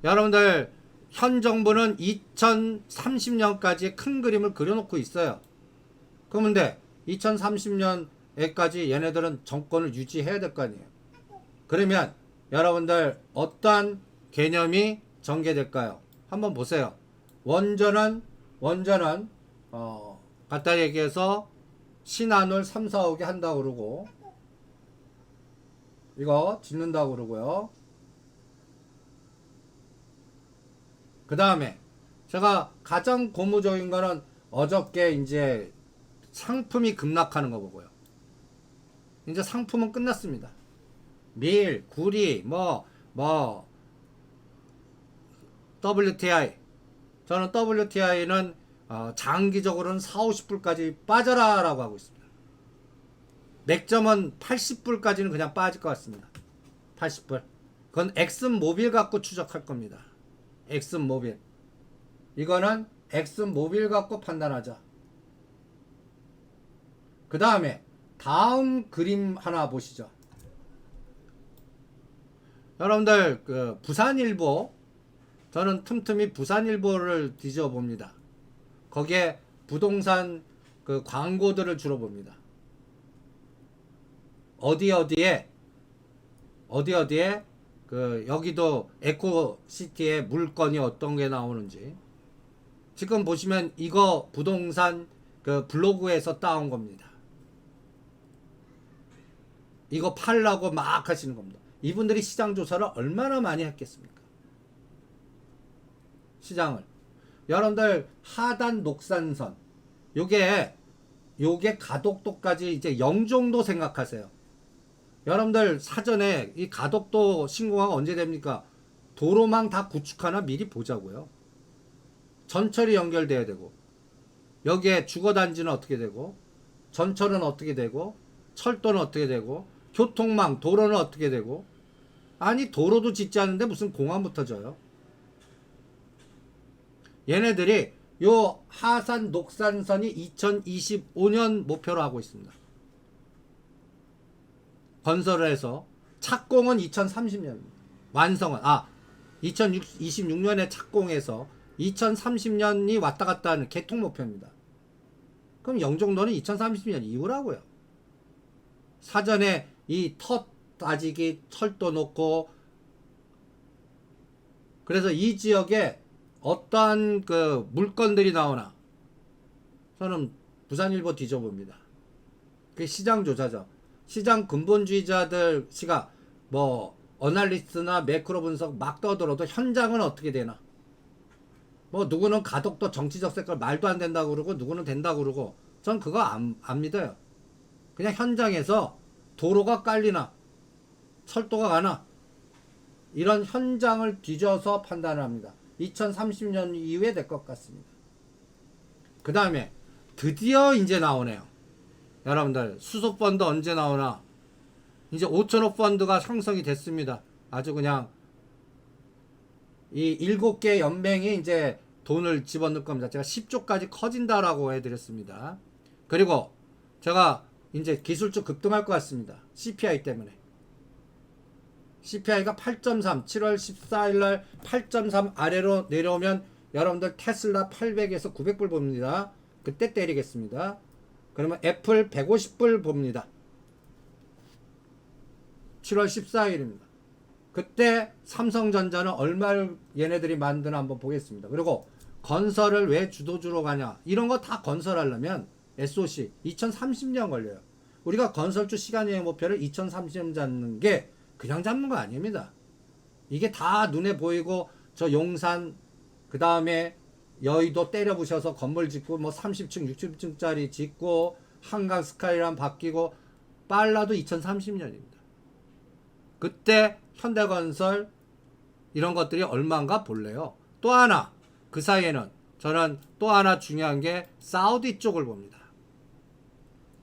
여러분들 현 정부는 2030년까지 큰 그림을 그려놓고 있어요. 그런데 2030년에까지 얘네들은 정권을 유지해야 될 거 아니에요. 그러면 여러분들 어떠한 개념이 전개될까요? 한번 보세요. 원전은 간단히 얘기해서 신한울 3, 4, 5개 한다고 그러고 이거 짓는다고 그러고요. 그 다음에 제가 가장 고무적인 거는 어저께 이제 상품이 급락하는 거 보고요. 이제 상품은 끝났습니다. 밀, 구리, WTI. 저는 WTI는 장기적으로는 4, 50불까지 빠져라 라고 하고 있습니다. 맥점은 80불까지는 그냥 빠질 것 같습니다. 80불. 그건 엑슨모빌 갖고 추적할 겁니다. 엑슨모빌. 이거는 엑슨모빌 갖고 판단하자. 그 다음에 다음 그림 하나 보시죠. 여러분들 그 부산일보, 저는 틈틈이 부산일보를 뒤져봅니다. 거기에 부동산 그 광고들을 주로 봅니다. 어디에 그 여기도 에코시티에 물건이 어떤 게 나오는지. 지금 보시면 이거 부동산 그 블로그에서 따온 겁니다. 이거 팔라고 막 하시는 겁니다. 이분들이 시장 조사를 얼마나 많이 했겠습니까? 시장을. 여러분들 하단 녹산선 요게 가덕도까지 이제 영종도 생각하세요. 여러분들 사전에 이 가덕도 신공항 언제 됩니까? 도로망 다 구축하나 미리 보자고요. 전철이 연결돼야 되고 여기에 주거단지는 어떻게 되고 전철은 어떻게 되고 철도는 어떻게 되고 교통망 도로는 어떻게 되고 아니 도로도 짓지 않는데 무슨 공항부터 져요. 얘네들이 요 하산 녹산선이 2025년 목표로 하고 있습니다. 건설을 해서 착공은 2030년 완성은 2026년에 착공해서 2030년이 왔다 갔다 하는 개통 목표입니다. 그럼 영종도는 2030년 이후라고요. 사전에 이 터 따지기 철도 놓고 그래서 이 지역에 어떠한 그 물건들이 나오나 저는 부산일보 뒤져봅니다. 그게 시장 조사죠. 시장 근본주의자들 시가 뭐 어널리스트나 매크로 분석 막 떠들어도 현장은 어떻게 되나. 뭐 누구는 가덕도 정치적 색깔 말도 안 된다고 그러고 누구는 된다고 그러고 전 그거 안 믿어요. 그냥 현장에서 도로가 깔리나 철도가 가나 이런 현장을 뒤져서 판단을 합니다. 2030년 이후에 될 것 같습니다. 그 다음에 드디어 이제 나오네요. 여러분들 수소펀드 언제 나오나. 이제 5천억 펀드가 형성이 됐습니다. 아주 그냥 이 7개 연맹이 이제 돈을 집어넣을 겁니다. 제가 10조까지 커진다라고 해드렸습니다. 그리고 제가 이제 기술적 급등할 것 같습니다. CPI 때문에. CPI가 8.3, 7월 14일 날 8.3 아래로 내려오면 여러분들 테슬라 800에서 900불 봅니다. 그때 때리겠습니다. 그러면 애플 150불 봅니다. 7월 14일입니다. 그때 삼성전자는 얼마를 얘네들이 만드나 한번 보겠습니다. 그리고 건설을 왜 주도주로 가냐. 이런 거 다 건설하려면 SOC 2030년 걸려요. 우리가 건설주 시간여행 목표를 2030년 잡는 게 그냥 잡는 거 아닙니다. 이게 다 눈에 보이고 저 용산 그 다음에 여의도 때려 부셔서 건물 짓고 뭐 30층 60층짜리 짓고 한강 스카이라인 바뀌고 빨라도 2030년입니다. 그때 현대건설 이런 것들이 얼마인가 볼래요. 또 하나 그 사이에는 저는 또 하나 중요한 게 사우디 쪽을 봅니다.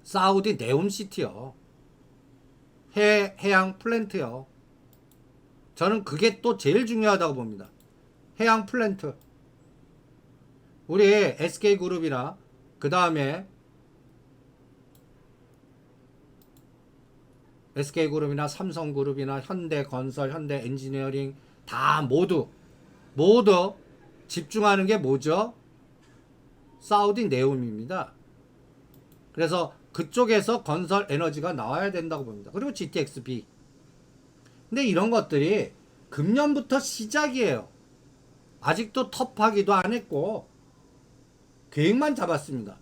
사우디 네옴시티요. 해양 플랜트요. 저는 그게 또 제일 중요하다고 봅니다. 해양 플랜트. 우리 SK그룹이나 그 다음에 SK그룹이나 삼성그룹이나 현대건설, 현대엔지니어링 다 모두 모두 집중하는 게 뭐죠? 사우디 네옴입니다. 그래서 그쪽에서 건설 에너지가 나와야 된다고 봅니다. 그리고 GTX-B. 근데 이런 것들이 금년부터 시작이에요. 아직도 텁하기도 안 했고 계획만 잡았습니다.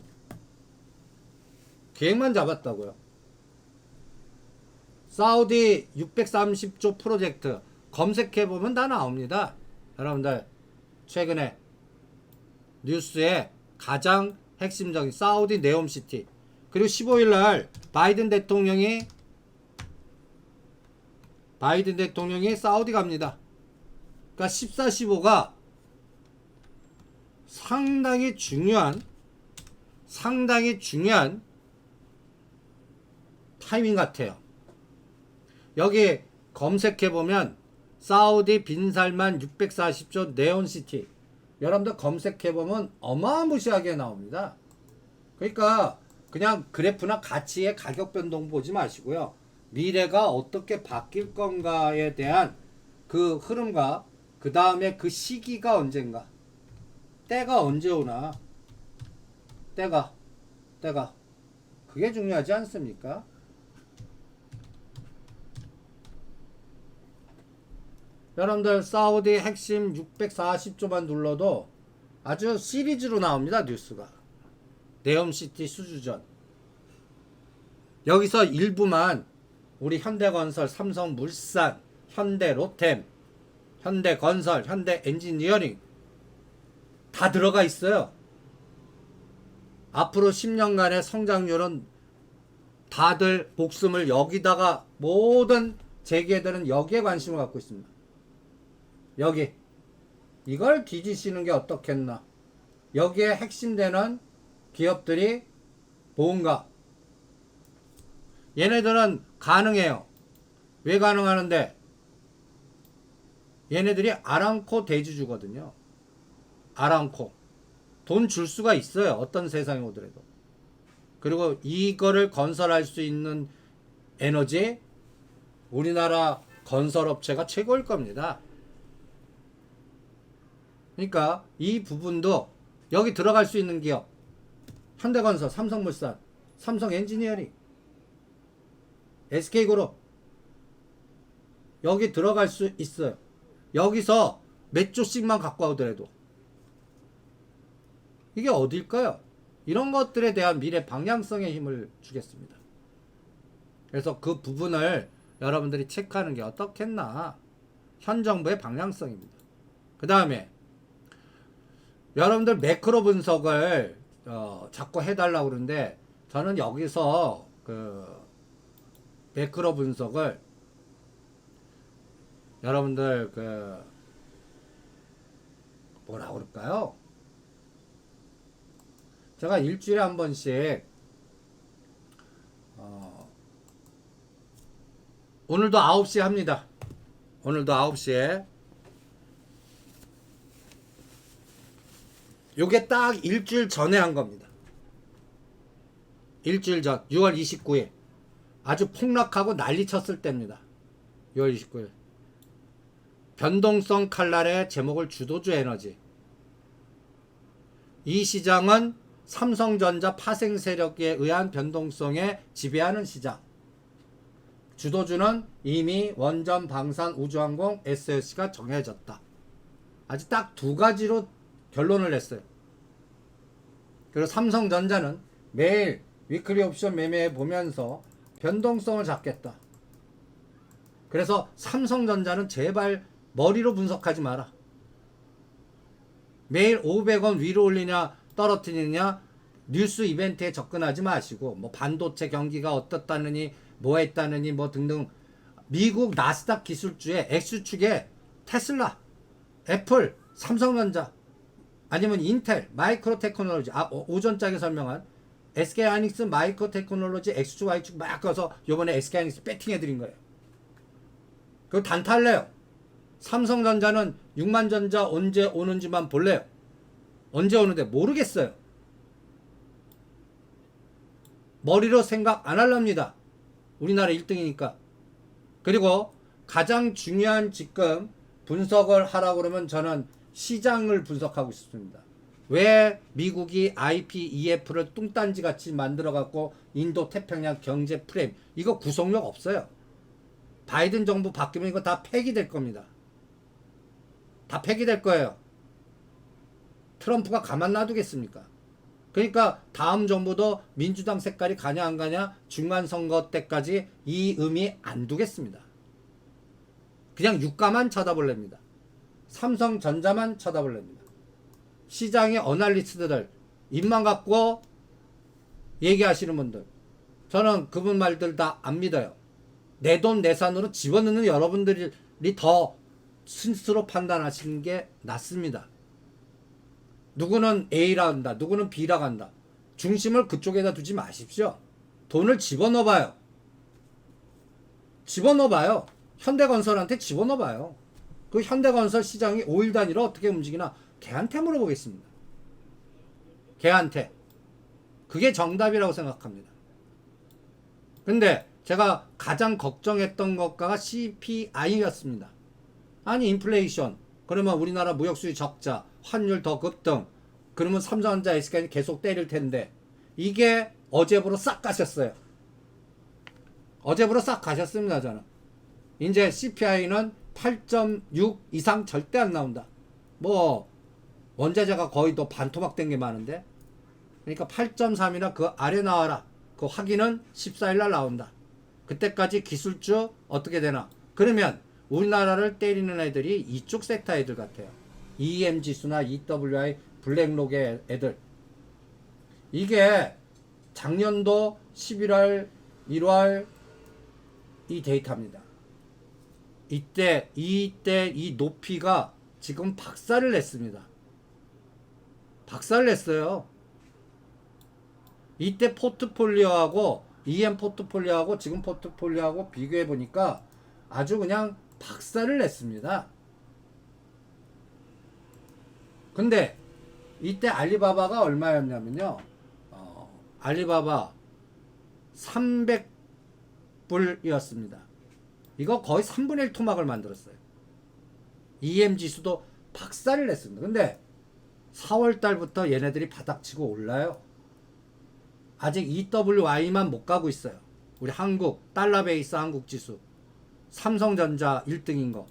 계획만 잡았다고요. 사우디 630조 프로젝트 검색해보면 다 나옵니다. 여러분들 최근에 뉴스에 가장 핵심적인 사우디 네옴시티, 그리고 15일날 바이든 대통령이 사우디 갑니다. 그러니까 14, 15가 상당히 중요한 타이밍 같아요. 여기 검색해보면 사우디 빈살만 640조 네온시티, 여러분들 검색해보면 어마무시하게 나옵니다. 그러니까 그냥 그래프나 가치의 가격 변동 보지 마시고요. 미래가 어떻게 바뀔 건가에 대한 그 흐름과 그 다음에 그 시기가 언젠가, 때가 언제 오나, 때가 그게 중요하지 않습니까? 여러분들 사우디 핵심 640조만 눌러도 아주 시리즈로 나옵니다. 뉴스가 네옴시티 수주전. 여기서 일부만 우리 현대건설, 삼성물산, 현대로템, 현대건설, 현대엔지니어링 다 들어가 있어요. 앞으로 10년간의 성장률은 다들 목숨을 여기다가, 모든 재계들은 여기에 관심을 갖고 있습니다. 여기 이걸 뒤지시는 게 어떻겠나. 여기에 핵심되는 기업들이 뭔가, 얘네들은 가능해요. 왜 가능하는데? 얘네들이 아람코 대주주거든요. 아람코 돈 줄 수가 있어요. 어떤 세상에 오더라도. 그리고 이거를 건설할 수 있는 에너지, 우리나라 건설업체가 최고일 겁니다. 그러니까 이 부분도 여기 들어갈 수 있는 기업, 현대건설, 삼성물산, 삼성엔지니어링, SK그룹, 여기 들어갈 수 있어요. 여기서 몇 조씩만 갖고 오더라도. 이게 어딜까요? 이런 것들에 대한 미래 방향성에 힘을 주겠습니다. 그래서 그 부분을 여러분들이 체크하는 게 어떻겠나. 현 정부의 방향성입니다. 그 다음에 여러분들 매크로 분석을 자꾸 해달라고 그러는데, 저는 여기서 그 매크로 분석을 여러분들 그 뭐라 그럴까요? 제가 일주일에 한 번씩 오늘도 9시에 합니다. 오늘도 9시에. 요게 딱 일주일 전에 한 겁니다. 일주일 전 6월 29일 아주 폭락하고 난리 쳤을 때입니다. 6월 29일 변동성 칼날의 제목을 주도주 에너지. 이 시장은 삼성전자 파생 세력에 의한 변동성에 지배하는 시장. 주도주는 이미 원전, 방산, 우주항공, SOC가 정해졌다. 아직 딱 두 가지로 결론을 냈어요. 그리고 삼성전자는 매일 위클리 옵션 매매해 보면서 변동성을 잡겠다. 그래서 삼성전자는 제발 머리로 분석하지 마라. 매일 500원 위로 올리냐 떨어뜨리냐 뉴스 이벤트에 접근하지 마시고, 뭐 반도체 경기가 어떻다느니 뭐 했다느니 뭐 등등. 미국 나스닥 기술주의 X축에 테슬라, 애플, 삼성전자, 아니면 인텔, 마이크로 테크놀로지, 오전장에 설명한 SK 하이닉스, 마이크로 테크놀로지, X축, Y축 막 가서 요번에 SK 하이닉스 배팅해드린 거예요. 그거 단타할래요. 삼성전자는 6만전자 언제 오는지만 볼래요. 언제 오는데 모르겠어요. 머리로 생각 안 할랍니다. 우리나라 1등이니까. 그리고 가장 중요한 지금 분석을 하라고 그러면 저는 시장을 분석하고 싶습니다. 왜 미국이 IPEF를 뚱딴지 같이 만들어 갖고 인도 태평양 경제 프레임 이거 구속력 없어요. 바이든 정부 바뀌면 이거 다 폐기될 겁니다. 다 폐기될 거예요. 트럼프가 가만 놔두겠습니까? 그러니까 다음 정부도 민주당 색깔이 가냐 안 가냐 중간선거 때까지 이 의미 안 두겠습니다. 그냥 유가만 쳐다볼랍니다. 삼성전자만 쳐다볼랍니다. 시장의 어널리스트들 입만 갖고 얘기하시는 분들 저는 그분 말들 다 안 믿어요. 내 돈 내산으로 집어넣는 여러분들이 더 스스로 판단하시는 게 낫습니다. 누구는 A라 한다. 누구는 B라 한다. 중심을 그쪽에다 두지 마십시오. 돈을 집어넣어봐요. 집어넣어봐요. 현대건설한테 집어넣어봐요. 그 현대건설 시장이 5일 단위로 어떻게 움직이나 걔한테 물어보겠습니다. 걔한테. 그게 정답이라고 생각합니다. 근데 제가 가장 걱정했던 것가가 CPI였습니다. 아니 인플레이션 그러면 우리나라 무역수지 적자 환율 더 급등 그러면 삼성전자 SK는 계속 때릴 텐데 이게 어제부로 싹 가셨어요. 어제부로 싹 가셨습니다. 저는 이제 CPI는 8.6 이상 절대 안 나온다. 뭐 원자재가 거의 또 반토막 된 게 많은데 그러니까 8.3이나 그 아래 나와라. 그 확인은 14일 날 나온다. 그때까지 기술주 어떻게 되나. 그러면 우리나라를 때리는 애들이 이쪽 섹터 애들 같아요. EM 지수나 EWI 블랙록의 애들. 이게 작년도 11월 1월 이 데이터입니다. 이때 이 높이가 지금 박살을 냈습니다. 박살을 냈어요. 이때 포트폴리오하고 EM 포트폴리오하고 지금 포트폴리오하고 비교해 보니까 아주 그냥 박살을 냈습니다. 근데 이때 알리바바가 얼마였냐면요. 알리바바 300불이었습니다. 이거 거의 3분의 1 토막을 만들었어요. EM 지수도 박살을 냈습니다. 근데 4월 달부터 얘네들이 바닥치고 올라요. 아직 EWY만 못 가고 있어요. 우리 한국 달러 베이스 한국 지수 삼성전자 1등인 거.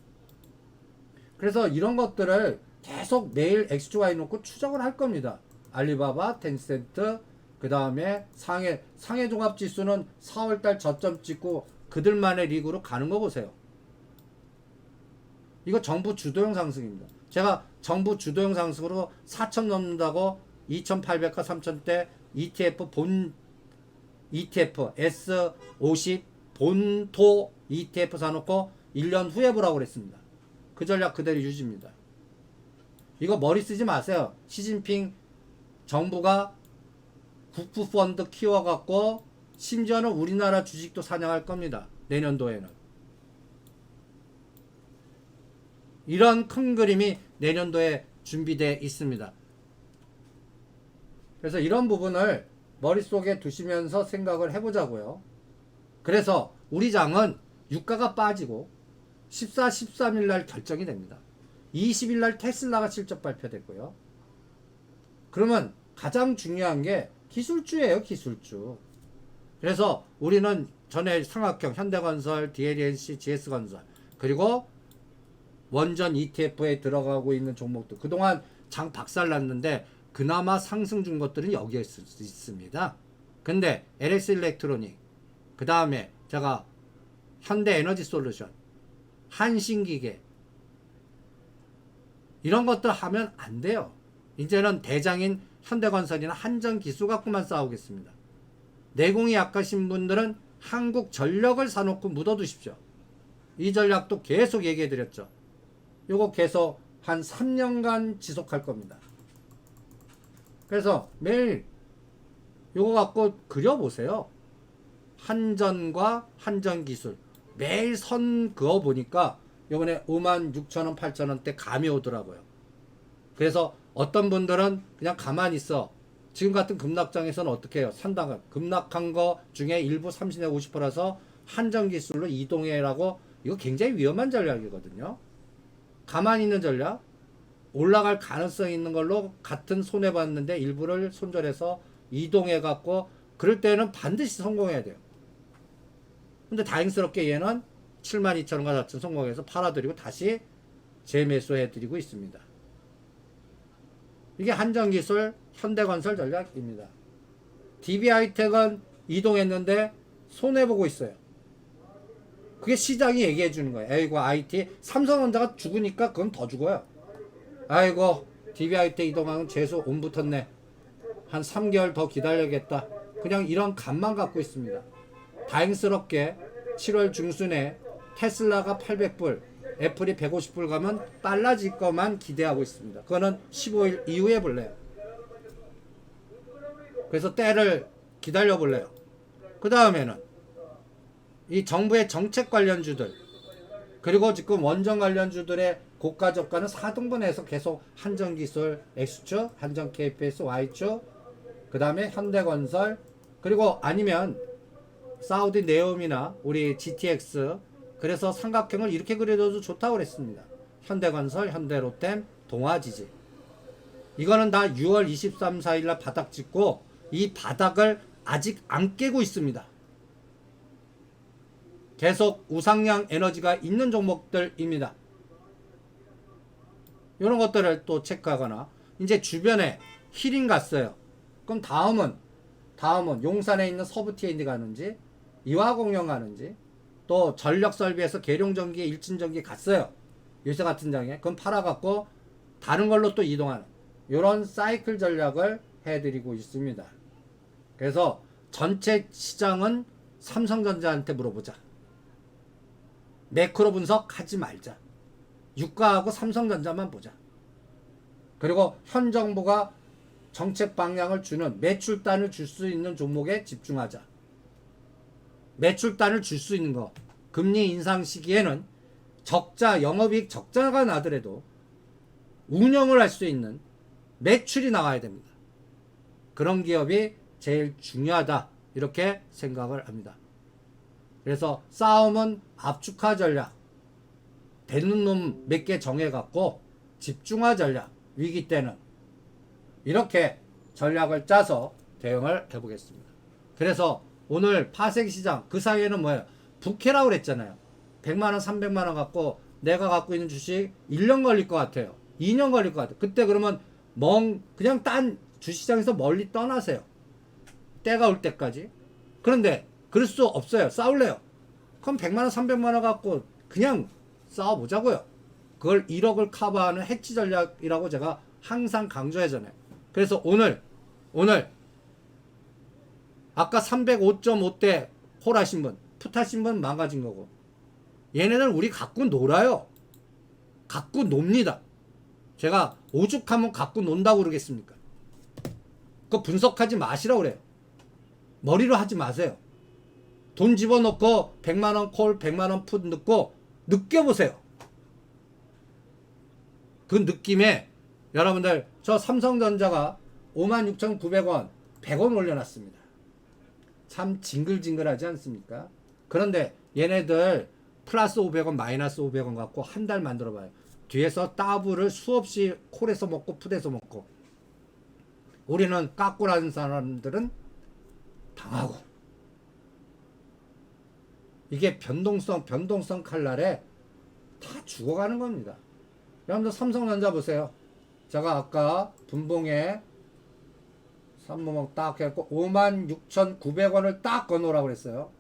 그래서 이런 것들을 계속 내일 XY 놓고 추적을 할 겁니다. 알리바바, 텐센트, 그 다음에 상해 종합지수는 4월달 저점 찍고 그들만의 리그로 가는 거 보세요. 이거 정부 주도형 상승입니다. 제가 정부 주도형 상승으로 4천 넘는다고 2,800과 3,000대 ETF ETF S50 본토 ETF 사놓고 1년 후에 보라고 그랬습니다. 그 전략 그대로 유지입니다. 이거 머리 쓰지 마세요. 시진핑 정부가 국부펀드 키워갖고 심지어는 우리나라 주식도 사냥할 겁니다. 내년도에는. 이런 큰 그림이 내년도에 준비되어 있습니다. 그래서 이런 부분을 머릿속에 두시면서 생각을 해보자고요. 그래서 우리 장은 유가가 빠지고 14, 13일 날 결정이 됩니다. 20일 날 테슬라가 실적 발표됐고요. 그러면 가장 중요한 게 기술주예요. 기술주. 그래서 우리는 전에 삼각형 현대건설, DLNC, GS건설 그리고 원전 ETF에 들어가고 있는 종목들 그동안 장 박살났는데 그나마 상승 준 것들은 여기에 있습니다. 근데 LS 일렉트로닉 그 다음에 제가 현대에너지솔루션 한신기계 이런 것들 하면 안 돼요. 이제는 대장인 현대건설이나 한전기술 갖고만 싸우겠습니다. 내공이 약하신 분들은 한국전력을 사놓고 묻어두십시오. 이 전략도 계속 얘기해드렸죠. 요거 계속 한 3년간 지속할 겁니다. 그래서 매일 요거 갖고 그려보세요. 한전과 한전기술 매일 선 그어보니까 요번에 56,000원 8,000원대 감이 오더라고요. 그래서 어떤 분들은 그냥 가만히 있어. 지금 같은 급락장에서는 어떻게 해요? 산다가 급락한 거 중에 일부 30에 50%라서 한전기술로 이동해라고. 이거 굉장히 위험한 전략이거든요. 가만히 있는 전략. 올라갈 가능성이 있는 걸로 같은 손해 봤는데 일부를 손절해서 이동해 갖고 그럴 때는 반드시 성공해야 돼요. 근데 다행스럽게 얘는 72,000원과 4천 성공해서 팔아드리고 다시 재매수해 드리고 있습니다. 이게 한전기술 현대건설 전략입니다. DB하이텍은 이동했는데 손해보고 있어요. 그게 시장이 얘기해 주는 거예요. 아이고 IT 삼성전자가 죽으니까 그건 더 죽어요. 아이고 DB하이텍 이동하면 재수 온 붙었네. 한 3개월 더 기다려야겠다. 그냥 이런 감만 갖고 있습니다. 다행스럽게 7월 중순에 테슬라가 800불, 애플이 150불 가면 빨라질 것만 기대하고 있습니다. 그거는 15일 이후에 볼래요. 그래서 때를 기다려 볼래요. 그 다음에는 이 정부의 정책 관련주들 그리고 지금 원전 관련주들의 고가 저가는 4등분해서 계속 한전기술 X축, 한전 KPS Y축, 그 다음에 현대건설 그리고 아니면 사우디 네옴이나 우리 GTX 그래서 삼각형을 이렇게 그려줘도 좋다고 그랬습니다. 현대건설, 현대로템, 동아지지 이거는 다 6월 23, 4일날 바닥 찍고 이 바닥을 아직 안 깨고 있습니다. 계속 우상향 에너지가 있는 종목들입니다. 이런 것들을 또 체크하거나 이제 주변에 힐링 갔어요. 그럼 다음은 용산에 있는 서부TND 가는지 이화공영 가는지 또 전력설비에서 계룡전기 일진전기 갔어요. 요새 같은 장에 그럼 팔아갖고 다른 걸로 또 이동하는 이런 사이클 전략을 해드리고 있습니다. 그래서 전체 시장은 삼성전자한테 물어보자. 매크로 분석하지 말자. 유가하고 삼성전자만 보자. 그리고 현 정부가 정책 방향을 주는 매출단을 줄 수 있는 종목에 집중하자. 매출단을 줄 수 있는 거. 금리 인상 시기에는 적자, 영업이익 적자가 나더라도 운영을 할 수 있는 매출이 나와야 됩니다. 그런 기업이 제일 중요하다. 이렇게 생각을 합니다. 그래서 싸움은 압축화 전략. 되는 놈 몇 개 정해갖고 집중화 전략. 위기 때는 이렇게 전략을 짜서 대응을 해보겠습니다. 그래서 오늘 파생시장 그 사이에는 뭐예요? 부캐라고 그랬잖아요. 100만원 300만원 갖고 내가 갖고 있는 주식 1년 걸릴 것 같아요. 2년 걸릴 것 같아요. 그때 그러면 그냥 딴 주시장에서 멀리 떠나세요. 때가 올 때까지. 그런데 그럴 수 없어요. 싸울래요. 그럼 100만원 300만원 갖고 그냥 싸워보자고요. 그걸 1억을 커버하는 해치 전략이라고 제가 항상 강조하잖아요. 그래서 오늘 아까 305.5대 홀 하신 분, 풋 하신 분 망가진 거고 얘네들 우리 갖고 놀아요. 갖고 놉니다. 제가 오죽하면 갖고 논다고 그러겠습니까? 그거 분석하지 마시라고 그래요. 머리로 하지 마세요. 돈 집어넣고 100만원 콜, 100만원 풋 넣고 느껴보세요. 그 느낌에 여러분들 저 삼성전자가 56,900원 100원 올려놨습니다. 참 징글징글하지 않습니까? 그런데 얘네들 플러스 500원 마이너스 500원 갖고 한 달 만들어봐요. 뒤에서 따블을 수없이 콜에서 먹고 풋에서 먹고 우리는 깎고라는 사람들은 당하고 이게 변동성 칼날에 다 죽어가는 겁니다. 여러분들 삼성전자 보세요. 제가 아까 분봉에 삼모목 딱 해갖고 56,900원을 딱 건너라고 그랬어요.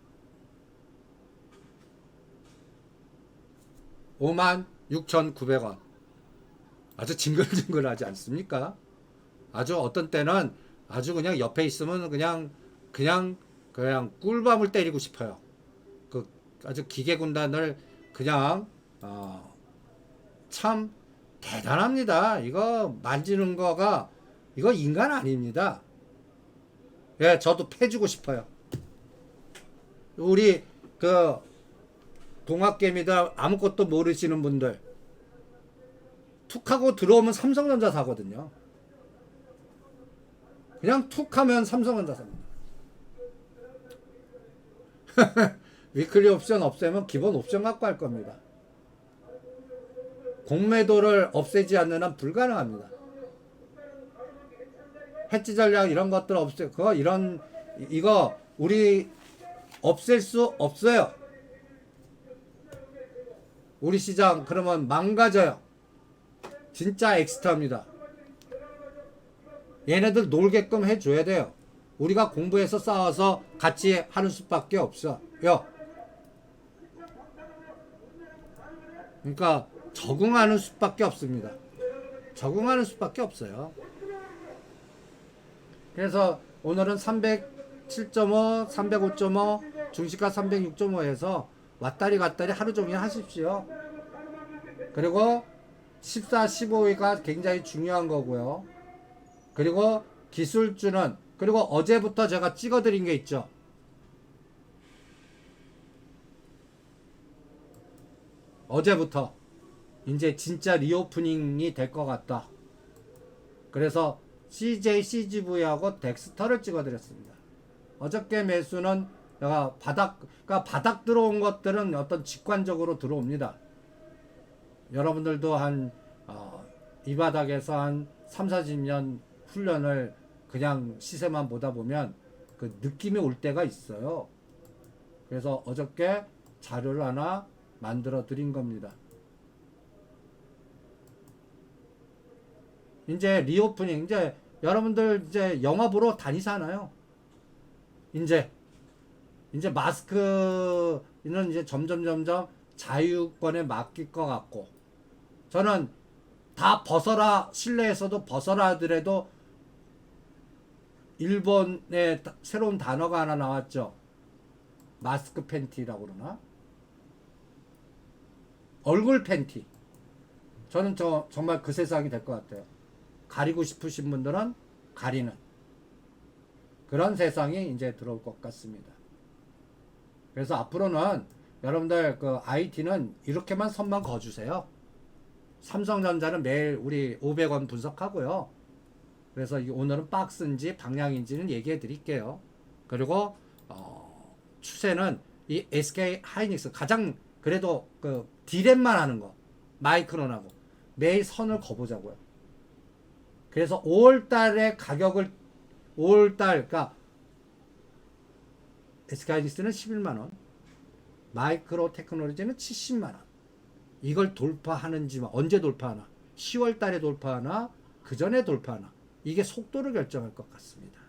56,900원. 아주 징글징글하지 않습니까? 아주 어떤 때는 아주 그냥 옆에 있으면 그냥 꿀밤을 때리고 싶어요. 그 아주 기계군단을 그냥 참 대단합니다. 이거 만지는 거가 이거 인간 아닙니다. 예, 저도 패주고 싶어요. 우리 그 동학개미들 아무것도 모르시는 분들 툭하고 들어오면 삼성전자 사거든요. 그냥 툭하면 삼성전자 삽니다. 위클리 옵션 없애면 기본 옵션 갖고 할 겁니다. 공매도를 없애지 않는 한 불가능합니다. 해지 전략 이런 것들 없애 그거 이거 우리 없앨 수 없어요. 우리 시장 그러면 망가져요. 진짜 엑스트라입니다. 얘네들 놀게끔 해줘야 돼요. 우리가 공부해서 싸워서 같이 하는 수밖에 없어요. 그러니까 적응하는 수밖에 없습니다. 적응하는 수밖에 없어요. 그래서 오늘은 307.5, 305.5, 중시가 306.5에서 왔다리 갔다리 하루 종일 하십시오. 그리고 14, 15위가 굉장히 중요한 거고요. 그리고 기술주는 그리고 어제부터 제가 찍어드린 게 있죠. 어제부터 이제 진짜 리오프닝이 될 것 같다. 그래서 CJ, CGV하고 덱스터를 찍어드렸습니다. 어저께 매수는 내가 그러니까 바닥 들어온 것들은 어떤 직관적으로 들어옵니다. 여러분들도 이 바닥에서 한 3, 40년 훈련을 그냥 시세만 보다 보면 그 느낌이 올 때가 있어요. 그래서 어저께 자료를 하나 만들어 드린 겁니다. 이제 리오프닝 이제 여러분들 이제 영화 보러 다니잖아요. 이제 마스크는 이제 점점 자유권에 맡길 것 같고 저는 다 벗어라 실내에서도 벗어라 하더라도 일본의 새로운 단어가 하나 나왔죠. 마스크 팬티라고 그러나 얼굴 팬티. 저는 정말 그 세상이 될 것 같아요. 가리고 싶으신 분들은 가리는 그런 세상이 이제 들어올 것 같습니다. 그래서 앞으로는 여러분들 그 IT는 이렇게만 선만 거주세요. 삼성전자는 매일 우리 500원 분석하고요. 그래서 오늘은 박스인지 방향인지는 얘기해 드릴게요. 그리고 추세는 이 SK 하이닉스 가장 그래도 그 디램만 하는 거 마이크론하고 매일 선을 거보자고요. 그래서 5월달에 가격을 5월달 그러니까 SK 하이닉스는 11만원 마이크로 테크놀로지는 70만원 이걸 돌파하는지 언제 돌파하나 10월달에 돌파하나 그 전에 돌파하나 이게 속도를 결정할 것 같습니다.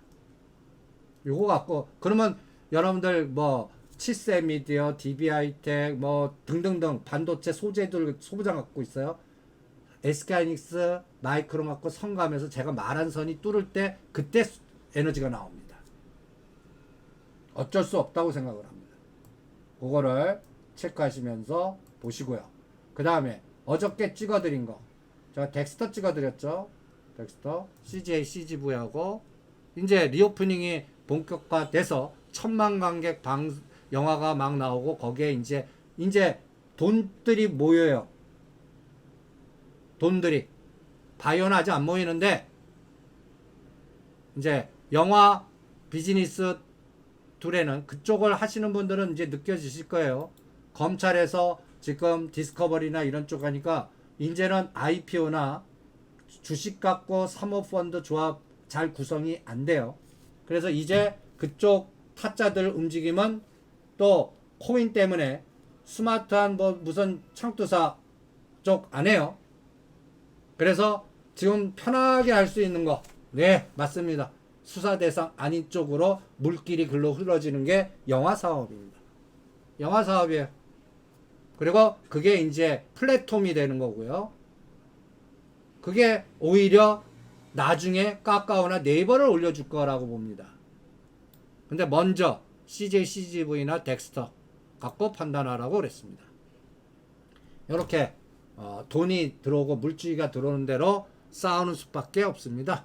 요거 갖고 그러면 여러분들 뭐 치세미디어, DB하이텍 뭐 등등등 반도체 소재들 소부장 갖고 있어요. SK하이닉스, 마이크론 갖고 성감해서 제가 말한 선이 뚫을 때 그때 에너지가 나옵니다. 어쩔 수 없다고 생각을 합니다. 그거를 체크하시면서 보시고요. 그 다음에 어저께 찍어드린 거 제가 덱스터 찍어드렸죠. 덱스터, CJ, CGV하고 이제 리오프닝이 본격화돼서 1000만 관객 영화가 막 나오고 거기에 이제 돈들이 모여요. 돈들이 바이오는 아직 안 모이는데 이제 영화 비즈니스 둘에는 그쪽을 하시는 분들은 이제 느껴지실 거예요. 검찰에서 지금 디스커버리나 이런 쪽 하니까 이제는 IPO나 주식 갖고 사모펀드 조합 잘 구성이 안 돼요. 그래서 이제 그쪽 타짜들 움직임은 또 코인 때문에 스마트한 뭐 무슨 창투사 쪽 안 해요. 그래서 지금 편하게 할 수 있는 거, 네, 맞습니다. 수사 대상 아닌 쪽으로 물길이 글로 흘러지는 게 영화 사업입니다. 영화 사업이에요. 그리고 그게 이제 플랫폼이 되는 거고요. 그게 오히려 나중에 카카오나 네이버를 올려줄 거라고 봅니다. 근데 먼저 CJ, CGV나 덱스터 갖고 판단하라고 그랬습니다. 이렇게 돈이 들어오고 물주기가 들어오는 대로 싸우는 수밖에 없습니다.